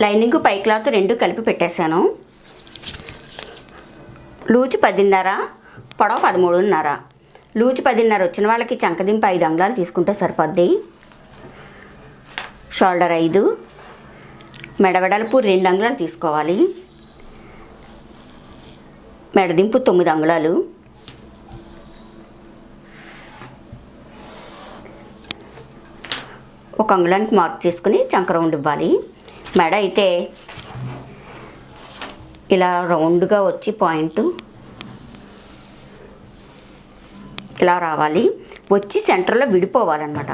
Lining పై cloth రెండు కలిపి పెట్టేశాను. లూజు 10.5, పొడవు 13.5. లూజు 10.5 వచ్చిన వాళ్ళకి చంకదింపు 5 అంగుళాలు తీసుకుంటే సరిపోద్ది. షోల్డర్ 5, మెడవెడల్పు 2 అంగుళాలు తీసుకోవాలి. మెడదింపు 9 అంగుళాలు. ఒక అంగుళానికి మార్క్ చేసుకుని చంక రౌండ్ ఇవ్వాలి. మెడ అయితే ఇలా రౌండ్గా వచ్చి పాయింట్ ఇలా రావాలి. వచ్చి సెంటర్లో విడిపోవాలన్నమాట.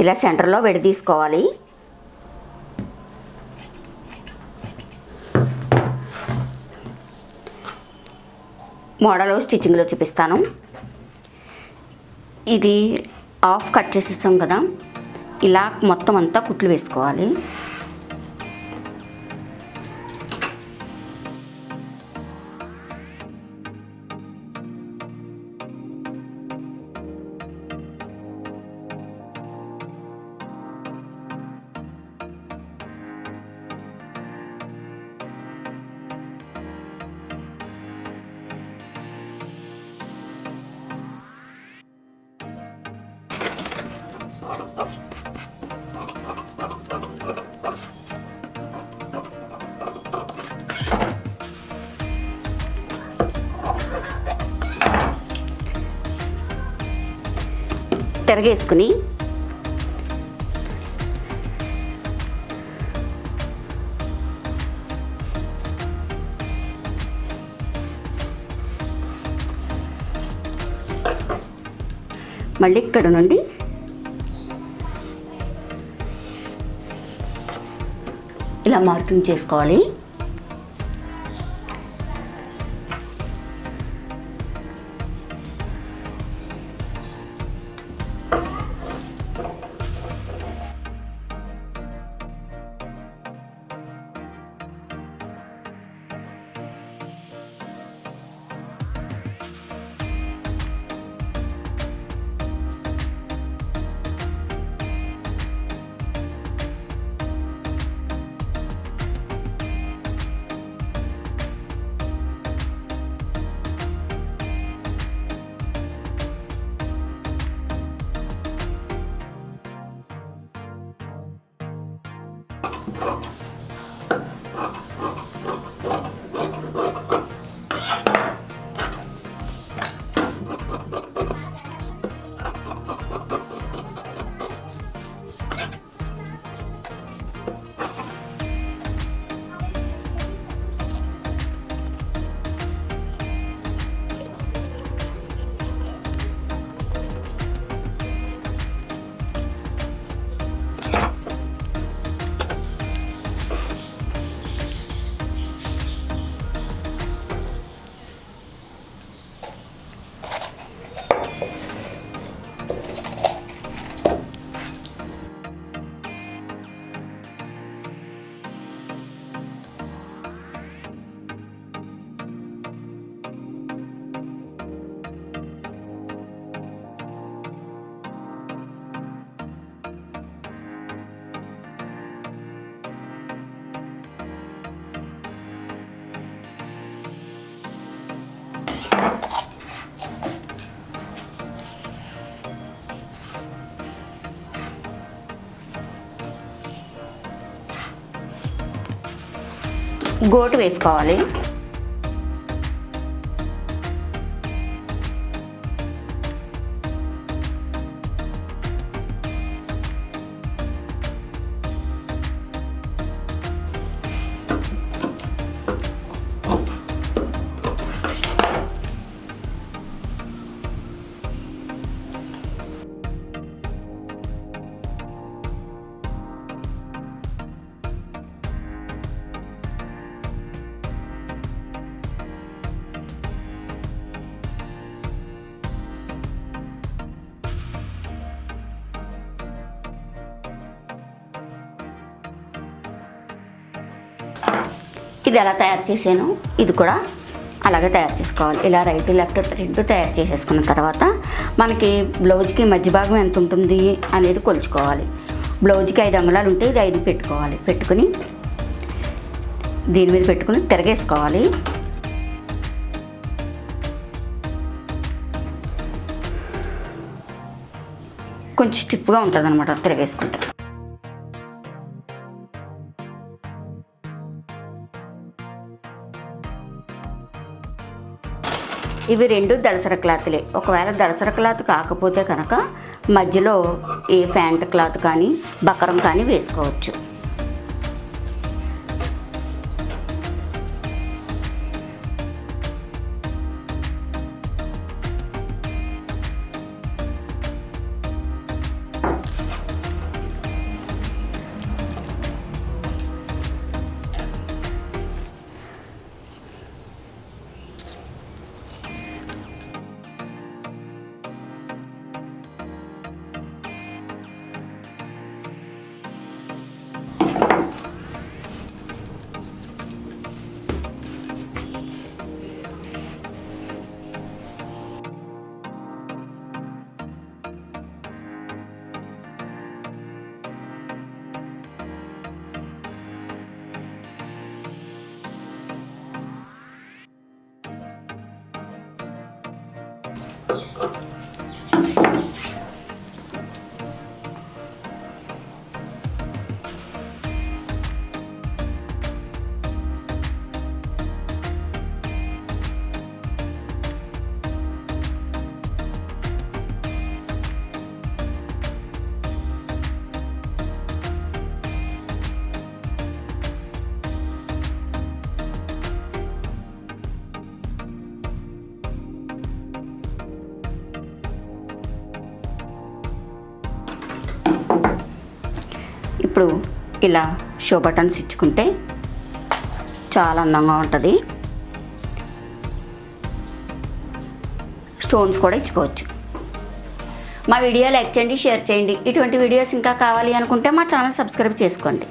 ఇలా సెంటర్లో విడదీసుకోవాలి. మోడల్ స్టిచ్చింగ్లో చూపిస్తాను. ఇది హాఫ్ కట్ చేసేస్తాం కదా, ఇలా మొత్తం అంతా కుట్లు వేసుకోవాలి. తిరగేసుకుని మళ్ళీ ఇక్కడ నుండి ఇలా మార్కింగ్ చేసుకోవాలి. గోటు వేసుకోవాలి. ఇది ఎలా తయారు చేసాను ఇది కూడా అలాగే తయారు చేసుకోవాలి. ఇలా రైట్ లెఫ్ట్ రెండు తయారు చేసేసుకున్న తర్వాత మనకి బ్లౌజ్కి మధ్య భాగం ఎంత ఉంటుంది అనేది కొలుచుకోవాలి. బ్లౌజ్కి 5 అంగుళాలు ఉంటే ఇది 5 పెట్టుకోవాలి. పెట్టుకుని దీని మీద పెట్టుకుని తిరగేసుకోవాలి. కొంచెం స్టిఫ్గా ఉంటుంది అనమాట తిరగేసుకుంటే. ఇవి 2 దళసర క్లాత్లే. ఒకవేళ దళసర క్లాత్ కాకపోతే కనుక మధ్యలో ఏ ఫ్యాంట్ క్లాత్ కానీ బకరం కానీ వేసుకోవచ్చు. ఇప్పుడు ఇలా షో బటన్స్ ఇచ్చుకుంటే చాలా అందంగా ఉంటుంది. స్టోన్స్ కూడా ఇచ్చుకోవచ్చు. మా వీడియో లైక్ చేయండి, షేర్ చేయండి. ఇటువంటి వీడియోస్ ఇంకా కావాలి అనుకుంటే మా ఛానల్ సబ్స్క్రైబ్ చేసుకోండి.